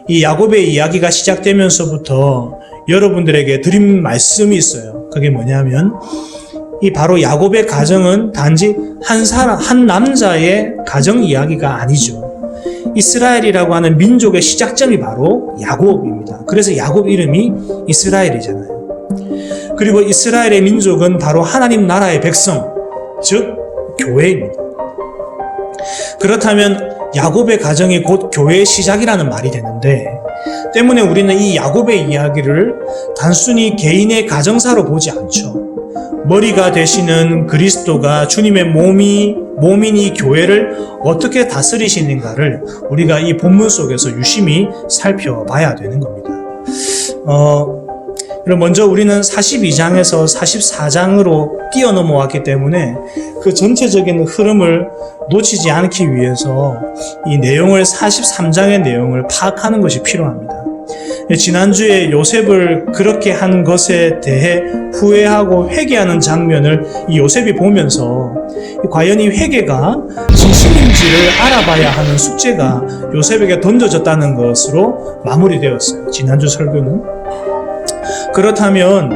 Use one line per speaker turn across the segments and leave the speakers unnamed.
이 야곱의 이야기가 시작되면서부터 여러분들에게 드린 말씀이 있어요. 그게 뭐냐면 이 바로 야곱의 가정은 단지 한 남자의 가정 이야기가 아니죠. 이스라엘이라고 하는 민족의 시작점이 바로 야곱입니다. 그래서 야곱 이름이 이스라엘이잖아요. 그리고 이스라엘의 민족은 바로 하나님 나라의 백성, 즉 교회입니다. 그렇다면 야곱의 가정이 곧 교회의 시작이라는 말이 되는데, 때문에 우리는 이 야곱의 이야기를 단순히 개인의 가정사로 보지 않죠. 머리가 되시는 그리스도가 주님의 몸인 이 교회를 어떻게 다스리시는가를 우리가 이 본문 속에서 유심히 살펴봐야 되는 겁니다. 먼저 우리는 42장에서 44장으로 뛰어넘어왔기 때문에 그 전체적인 흐름을 놓치지 않기 위해서 이 내용을 43장의 내용을 파악하는 것이 필요합니다. 지난주에 요셉을 그렇게 한 것에 대해 후회하고 회개하는 장면을 이 요셉이 보면서 과연 이 회개가 진심인지를 알아봐야 하는 숙제가 요셉에게 던져졌다는 것으로 마무리되었어요. 지난주 설교는. 그렇다면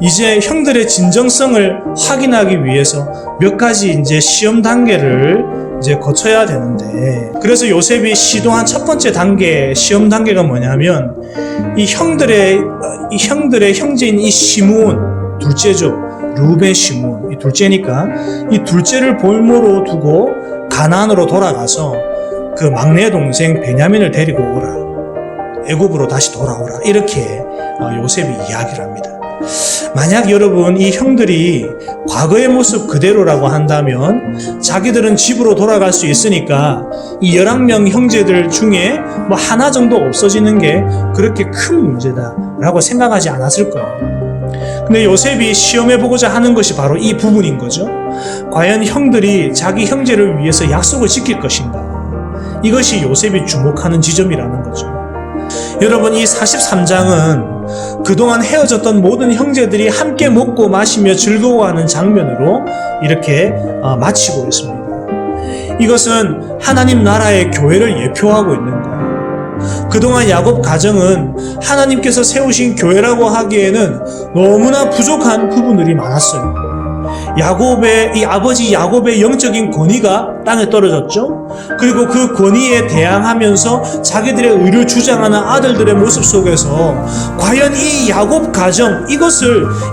이제 형들의 진정성을 확인하기 위해서 몇 가지 이제 시험 단계를 이제 거쳐야 되는데, 그래서 요셉이 시도한 첫 번째 단계, 시험 단계가 뭐냐면 이 형들의 형제인 이 시므온, 둘째죠. 르우벤 시므온, 이 둘째니까 이 둘째를 볼모로 두고 가나안으로 돌아가서 그 막내 동생 베냐민을 데리고 오라, 애굽으로 다시 돌아오라, 이렇게 요셉이 이야기를 합니다. 만약 여러분 이 형들이 과거의 모습 그대로라고 한다면 자기들은 집으로 돌아갈 수 있으니까 이 11명 형제들 중에 뭐 하나 정도 없어지는 게 그렇게 큰 문제다라고 생각하지 않았을 거예요. 근데 요셉이 시험해보고자 하는 것이 바로 이 부분인 거죠. 과연 형들이 자기 형제를 위해서 약속을 지킬 것인가? 이것이 요셉이 주목하는 지점이라는 거죠. 여러분, 이 43장은 그동안 헤어졌던 모든 형제들이 함께 먹고 마시며 즐거워하는 장면으로 이렇게 마치고 있습니다. 이것은 하나님 나라의 교회를 예표하고 있는 거예요. 그동안 야곱 가정은 하나님께서 세우신 교회라고 하기에는 너무나 부족한 부분들이 많았어요. 이 아버지 야곱의 영적인 권위가 땅에 떨어졌죠. 그리고 그 권위에 대항하면서 자기들의 의를 주장하는 아들들의 모습 속에서 과연 이 야곱 가정,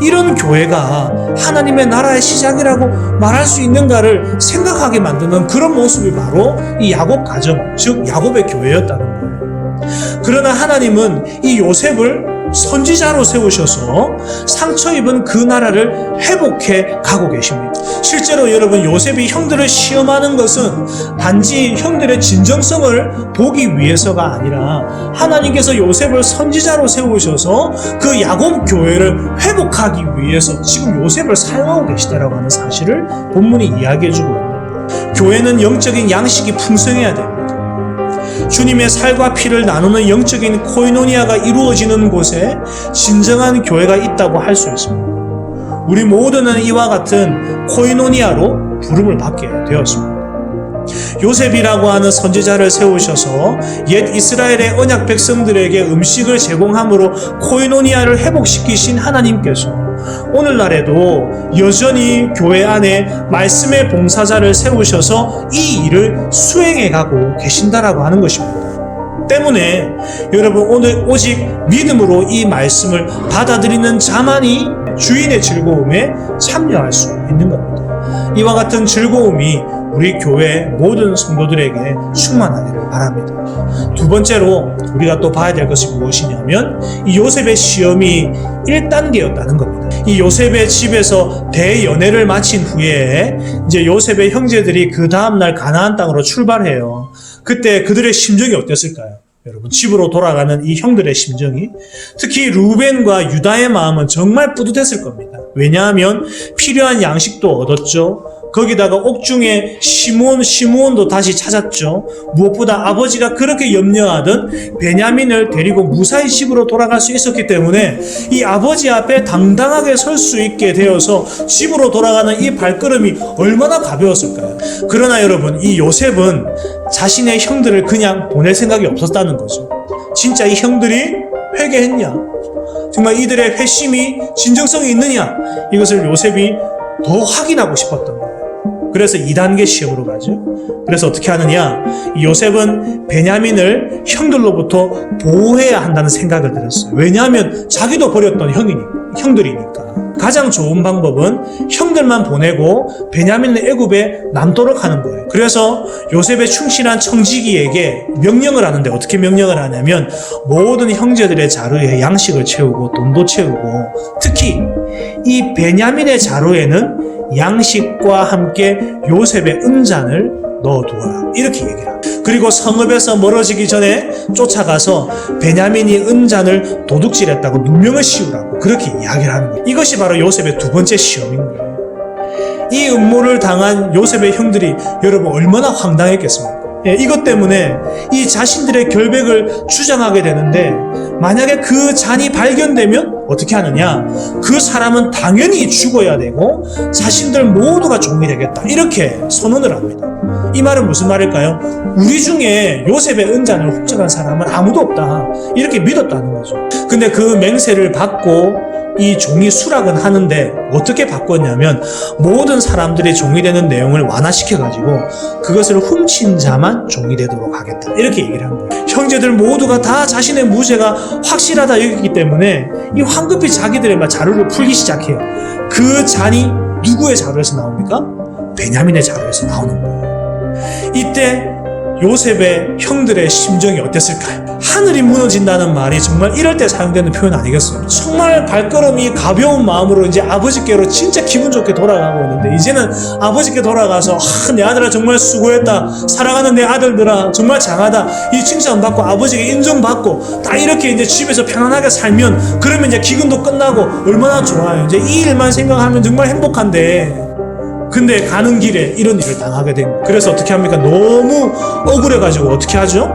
이런 교회가 하나님의 나라의 시작이라고 말할 수 있는가를 생각하게 만드는 그런 모습이 바로 이 야곱 가정, 즉 야곱의 교회였다는 거예요. 그러나 하나님은 이 요셉을 선지자로 세우셔서 상처 입은 그 나라를 회복해 가고 계십니다. 실제로 여러분, 요셉이 형들을 시험하는 것은 단지 형들의 진정성을 보기 위해서가 아니라 하나님께서 요셉을 선지자로 세우셔서 그 야곱 교회를 회복하기 위해서 지금 요셉을 사용하고 계시다라고 하는 사실을 본문이 이야기해주고 있습니다. 교회는 영적인 양식이 풍성해야 됩니다. 주님의 살과 피를 나누는 영적인 코이노니아가 이루어지는 곳에 진정한 교회가 있다고 할 수 있습니다. 우리 모두는 이와 같은 코이노니아로 부름을 받게 되었습니다. 요셉이라고 하는 선지자를 세우셔서 옛 이스라엘의 언약 백성들에게 음식을 제공함으로 코이노니아를 회복시키신 하나님께서 오늘날에도 여전히 교회 안에 말씀의 봉사자를 세우셔서 이 일을 수행해 가고 계신다라고 하는 것입니다. 때문에 여러분, 오늘 오직 믿음으로 이 말씀을 받아들이는 자만이 주인의 즐거움에 참여할 수 있는 겁니다. 이와 같은 즐거움이 우리 교회 모든 성도들에게 충만하기를 바랍니다. 두 번째로 우리가 또 봐야 될 것이 무엇이냐면 이 요셉의 시험이 1단계였다는 겁니다. 이 요셉의 집에서 대연회를 마친 후에 이제 요셉의 형제들이 그 다음날 가나안 땅으로 출발해요. 그때 그들의 심정이 어땠을까요? 여러분, 집으로 돌아가는 이 형들의 심정이, 특히 루벤과 유다의 마음은 정말 뿌듯했을 겁니다. 왜냐하면 필요한 양식도 얻었죠. 거기다가 옥중에 시므온도 다시 찾았죠. 무엇보다 아버지가 그렇게 염려하던 베냐민을 데리고 무사히 집으로 돌아갈 수 있었기 때문에 이 아버지 앞에 당당하게 설 수 있게 되어서 집으로 돌아가는 이 발걸음이 얼마나 가벼웠을까요? 그러나 여러분, 이 요셉은 자신의 형들을 그냥 보낼 생각이 없었다는 거죠. 진짜 이 형들이 회개했냐? 정말 이들의 회심이 진정성이 있느냐? 이것을 요셉이 더 확인하고 싶었던 거예요. 그래서 2단계 시험으로 가죠. 그래서 어떻게 하느냐? 이 요셉은 베냐민을 형들로부터 보호해야 한다는 생각을 들었어요. 왜냐하면 자기도 버렸던 형들이니까. 가장 좋은 방법은 형들만 보내고 베냐민은 애굽에 남도록 하는 거예요. 그래서 요셉의 충실한 청지기에게 명령을 하는데 어떻게 명령을 하냐면 모든 형제들의 자루에 양식을 채우고 돈도 채우고 특히 이 베냐민의 자루에는 양식과 함께 요셉의 은잔을 넣어두어라, 이렇게 얘기를 합니다. 그리고 성읍에서 멀어지기 전에 쫓아가서 베냐민이 은잔을 도둑질했다고 누명을 씌우라고 그렇게 이야기를 하는 거예요. 이것이 바로 요셉의 두 번째 시험인 거예요. 이 음모를 당한 요셉의 형들이 여러분 얼마나 황당했겠습니까? 이것 때문에 이 자신들의 결백을 주장하게 되는데 만약에 그 잔이 발견되면 어떻게 하느냐? 그 사람은 당연히 죽어야 되고 자신들 모두가 종이 되겠다, 이렇게 선언을 합니다. 이 말은 무슨 말일까요? 우리 중에 요셉의 은잔을 훔쳐간 사람은 아무도 없다, 이렇게 믿었다는 거죠. 근데 그 맹세를 받고 이 종이 수락은 하는데 어떻게 바꿨냐면 모든 사람들이 종이 되는 내용을 완화시켜가지고 그것을 훔친 자만 종이 되도록 하겠다, 이렇게 얘기를 한 거예요. 형제들 모두가 다 자신의 무죄가 확실하다 여기기 때문에 이 황급히 자기들의 자루를 풀기 시작해요. 그 잔이 누구의 자루에서 나옵니까? 베냐민의 자루에서 나오는 거예요. 이때 요셉의 형들의 심정이 어땠을까요? 하늘이 무너진다는 말이 정말 이럴 때 사용되는 표현 아니겠어요? 정말 발걸음이 가벼운 마음으로 이제 아버지께로 진짜 기분 좋게 돌아가고 있는데 이제는 아버지께 돌아가서 내 아들아 정말 수고했다, 사랑하는 내 아들들아 정말 장하다, 이 칭찬받고 아버지에게 인정받고 딱 이렇게 이제 집에서 편안하게 살면 그러면 이제 기근도 끝나고 얼마나 좋아요. 이제 이 일만 생각하면 정말 행복한데 근데 가는 길에 이런 일을 당하게 된 거예요. 그래서 어떻게 합니까? 너무 억울해가지고 어떻게 하죠?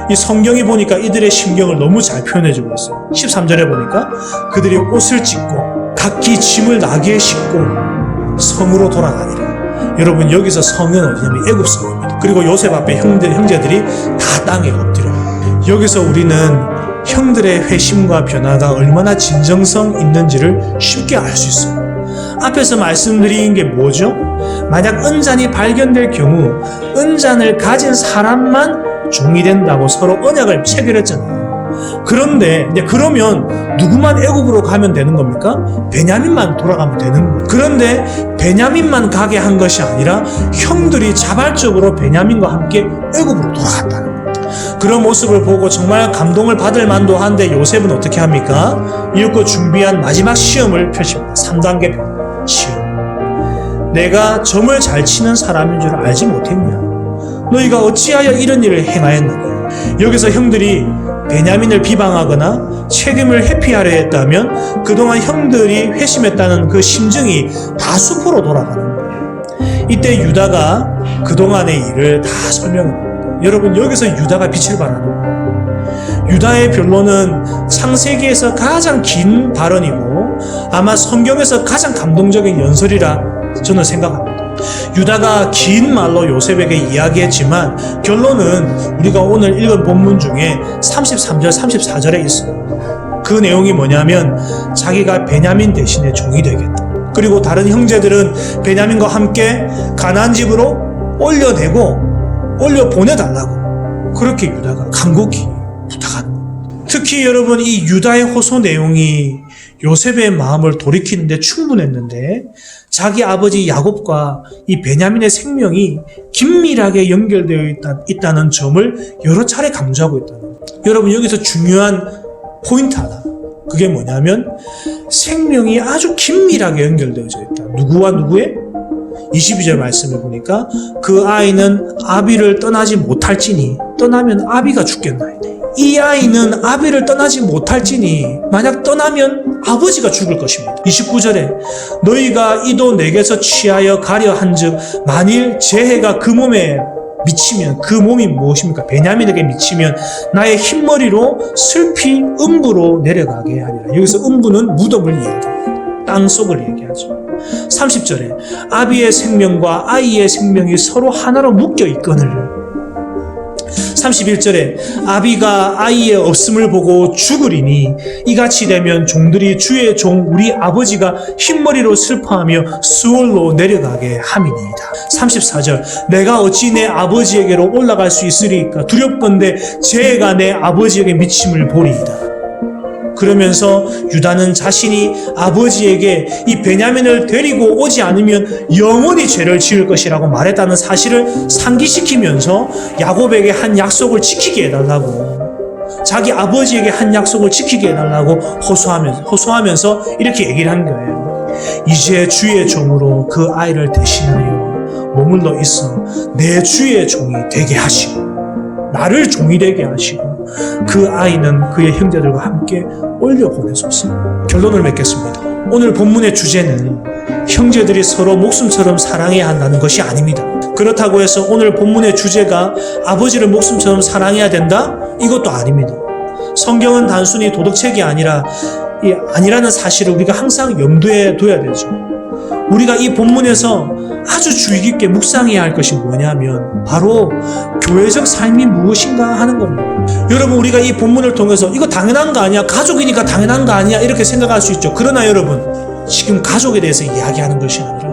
이 성경이 보니까 이들의 심경을 너무 잘 표현해주고 있어요. 13절에 보니까 그들이 옷을 찢고 각기 짐을 나귀에 싣고 성으로 돌아가니라. 여러분 여기서 성은 어디냐면 애굽 성입니다. 그리고 요셉 앞에 형제들이 다 땅에 엎드려요. 여기서 우리는 형들의 회심과 변화가 얼마나 진정성 있는지를 쉽게 알 수 있어요. 앞에서 말씀드린 게 뭐죠? 만약 은잔이 발견될 경우 은잔을 가진 사람만 종이 된다고 서로 언약을 체결했잖아요. 그런데 그러면 누구만 애굽으로 가면 되는 겁니까? 베냐민만 돌아가면 되는 거예요. 그런데 베냐민만 가게 한 것이 아니라 형들이 자발적으로 베냐민과 함께 애굽으로 돌아갔다는 거예요. 그런 모습을 보고 정말 감동을 받을 만도 한데 요셉은 어떻게 합니까? 이윽고 준비한 마지막 시험을 펼칩니다. 3단계 시험. 내가 점을 잘 치는 사람인 줄 알지 못했냐? 너희가 어찌하여 이런 일을 행하였느냐? 여기서 형들이 베냐민을 비방하거나 책임을 회피하려 했다면 그동안 형들이 회심했다는 그 심정이 다 수포로 돌아가는 거예요. 이때 유다가 그동안의 일을 다 설명합니다. 여러분 여기서 유다가 빛을 발하는 거예요. 유다의 변론은 창세기에서 가장 긴 발언이고 아마 성경에서 가장 감동적인 연설이라 저는 생각합니다. 유다가 긴 말로 요셉에게 이야기했지만 결론은 우리가 오늘 읽은 본문 중에 33절, 34절에 있어요. 그 내용이 뭐냐면 자기가 베냐민 대신에 종이 되겠다. 그리고 다른 형제들은 베냐민과 함께 가나안 집으로 올려 보내달라고 그렇게 유다가 간곡히 부탁하는 거예요. 특히 여러분 이 유다의 호소 내용이 요셉의 마음을 돌이키는데 충분했는데 자기 아버지 야곱과 이 베냐민의 생명이 긴밀하게 연결되어 있다는 점을 여러 차례 강조하고 있다는 거예요. 여러분 여기서 중요한 포인트 하나, 그게 뭐냐면 생명이 아주 긴밀하게 연결되어져 있다. 누구와 누구의? 22절 말씀을 보니까 그 아이는 아비를 떠나지 못할지니 떠나면 아비가 죽겠나이다. 이 아이는 아비를 떠나지 못할지니 만약 떠나면 아버지가 죽을 것입니다. 29절에 너희가 이도 내게서 취하여 가려 한즉 만일 재해가 그 몸에 미치면, 그 몸이 무엇입니까? 베냐민에게 미치면 나의 흰머리로 슬피 음부로 내려가게 하리라. 여기서 음부는 무덤을 얘기합니다. 땅속을 얘기하죠. 30절에 아비의 생명과 아이의 생명이 서로 하나로 묶여 있거늘. 31절에 아비가 아이의 없음을 보고 죽으리니 이같이 되면 종들이 주의 종 우리 아버지가 흰머리로 슬퍼하며 수월로 내려가게 함이니이다. 34절 내가 어찌 내 아버지에게로 올라갈 수 있으리까 두렵건대 재해가 내 아버지에게 미침을 보리이다. 그러면서 유다는 자신이 아버지에게 이 베냐민을 데리고 오지 않으면 영원히 죄를 지을 것이라고 말했다는 사실을 상기시키면서 야곱에게 한 약속을 지키게 해달라고, 자기 아버지에게 한 약속을 지키게 해달라고 호소하면서 이렇게 얘기를 한 거예요. 이제 주의 종으로 그 아이를 대신하여 머물러 있어 내 주의 종이 되게 하시고 나를 종이 되게 하시고 그 아이는 그의 형제들과 함께 올려보내소서. 결론을 맺겠습니다. 오늘 본문의 주제는 형제들이 서로 목숨처럼 사랑해야 한다는 것이 아닙니다. 그렇다고 해서 오늘 본문의 주제가 아버지를 목숨처럼 사랑해야 된다? 이것도 아닙니다. 성경은 단순히 도덕책이 아니라는 사실을 우리가 항상 염두에 둬야 되죠. 우리가 이 본문에서 아주 주의 깊게 묵상해야 할 것이 뭐냐면 바로 교회적 삶이 무엇인가 하는 겁니다. 여러분, 우리가 이 본문을 통해서 이거 당연한 거 아니야? 가족이니까 당연한 거 아니야? 이렇게 생각할 수 있죠. 그러나 여러분, 지금 가족에 대해서 이야기하는 것이 아니라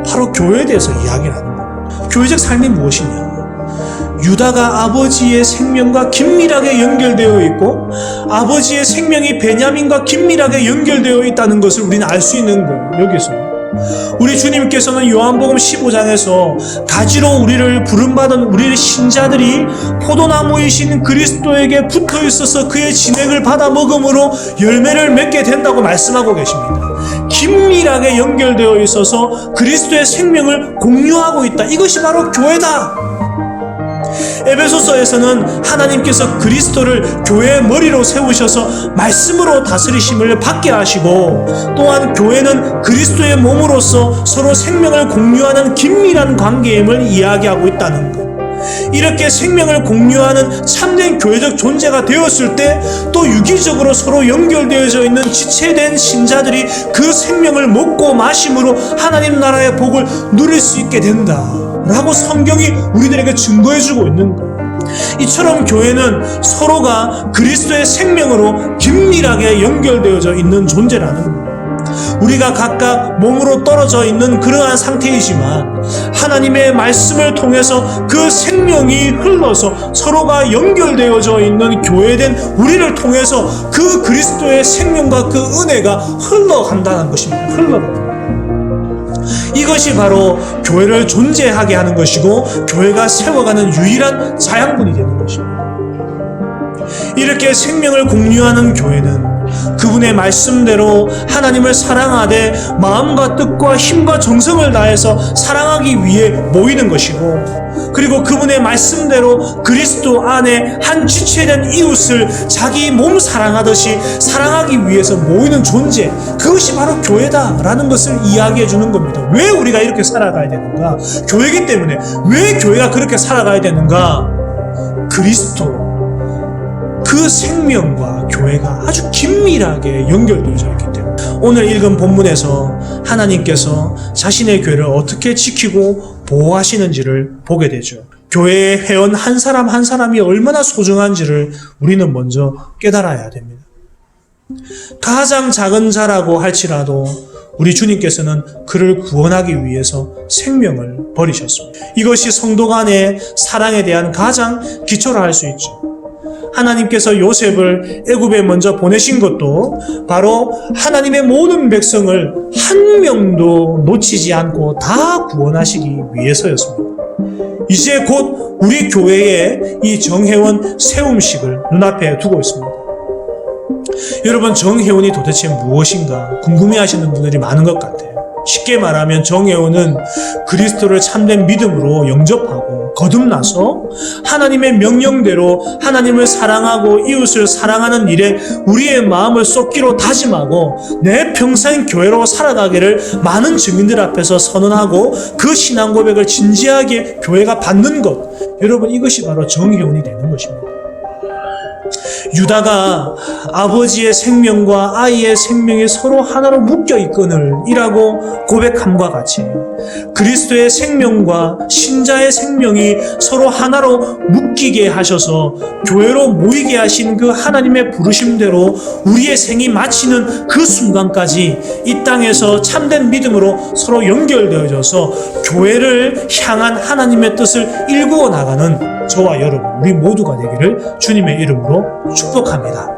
바로 교회에 대해서 이야기를 하는 겁니다. 교회적 삶이 무엇이냐? 유다가 아버지의 생명과 긴밀하게 연결되어 있고 아버지의 생명이 베냐민과 긴밀하게 연결되어 있다는 것을 우리는 알 수 있는 거예요. 여기서 우리 주님께서는 요한복음 15장에서 가지로 우리를 부름받은 우리 신자들이 포도나무이신 그리스도에게 붙어 있어서 그의 진액을 받아 먹음으로 열매를 맺게 된다고 말씀하고 계십니다. 긴밀하게 연결되어 있어서 그리스도의 생명을 공유하고 있다. 이것이 바로 교회다. 에베소서에서는 하나님께서 그리스도를 교회의 머리로 세우셔서 말씀으로 다스리심을 받게 하시고 또한 교회는 그리스도의 몸으로서 서로 생명을 공유하는 긴밀한 관계임을 이야기하고 있다는 것. 이렇게 생명을 공유하는 참된 교회적 존재가 되었을 때 또 유기적으로 서로 연결되어져 있는 지체된 신자들이 그 생명을 먹고 마심으로 하나님 나라의 복을 누릴 수 있게 된다 라고 성경이 우리들에게 증거해주고 있는 거예요. 이처럼 교회는 서로가 그리스도의 생명으로 긴밀하게 연결되어져 있는 존재라는 거예요. 우리가 각각 몸으로 떨어져 있는 그러한 상태이지만 하나님의 말씀을 통해서 그 생명이 흘러서 서로가 연결되어져 있는 교회된 우리를 통해서 그 그리스도의 생명과 그 은혜가 흘러간다는 것입니다. 흘러간다. 이것이 바로 교회를 존재하게 하는 것이고 교회가 세워가는 유일한 자양분이 되는 것입니다. 이렇게 생명을 공유하는 교회는 그분의 말씀대로 하나님을 사랑하되 마음과 뜻과 힘과 정성을 다해서 사랑하기 위해 모이는 것이고, 그리고 그분의 말씀대로 그리스도 안에 한 지체된 이웃을 자기 몸 사랑하듯이 사랑하기 위해서 모이는 존재, 그것이 바로 교회다라는 것을 이야기해 주는 겁니다. 왜 우리가 이렇게 살아가야 되는가? 교회이기 때문에. 왜 교회가 그렇게 살아가야 되는가? 그리스도 그 생명과 교회가 아주 긴밀하게 연결되어져 있기 때문에 오늘 읽은 본문에서 하나님께서 자신의 교회를 어떻게 지키고 보호하시는지를 보게 되죠. 교회의 회원 한 사람 한 사람이 얼마나 소중한지를 우리는 먼저 깨달아야 됩니다. 가장 작은 자라고 할지라도 우리 주님께서는 그를 구원하기 위해서 생명을 버리셨습니다. 이것이 성도 간의 사랑에 대한 가장 기초라 할 수 있죠. 하나님께서 요셉을 애굽에 먼저 보내신 것도 바로 하나님의 모든 백성을 한 명도 놓치지 않고 다 구원하시기 위해서였습니다. 이제 곧 우리 교회의 이 정회원 세움식을 눈앞에 두고 있습니다. 여러분, 정회원이 도대체 무엇인가 궁금해하시는 분들이 많은 것 같아요. 쉽게 말하면 정예훈은 그리스도를 참된 믿음으로 영접하고 거듭나서 하나님의 명령대로 하나님을 사랑하고 이웃을 사랑하는 일에 우리의 마음을 쏟기로 다짐하고 내 평생 교회로 살아가기를 많은 증인들 앞에서 선언하고 그 신앙 고백을 진지하게 교회가 받는 것, 여러분 이것이 바로 정혜원이 되는 것입니다. 유다가 아버지의 생명과 아이의 생명이 서로 하나로 묶여 있거늘 이라고 고백함과 같이 그리스도의 생명과 신자의 생명이 서로 하나로 묶이게 하셔서 교회로 모이게 하신 그 하나님의 부르심대로 우리의 생이 마치는 그 순간까지 이 땅에서 참된 믿음으로 서로 연결되어져서 교회를 향한 하나님의 뜻을 일구어 나가는 저와 여러분, 우리 모두가 되기를 주님의 이름으로 축복합니다.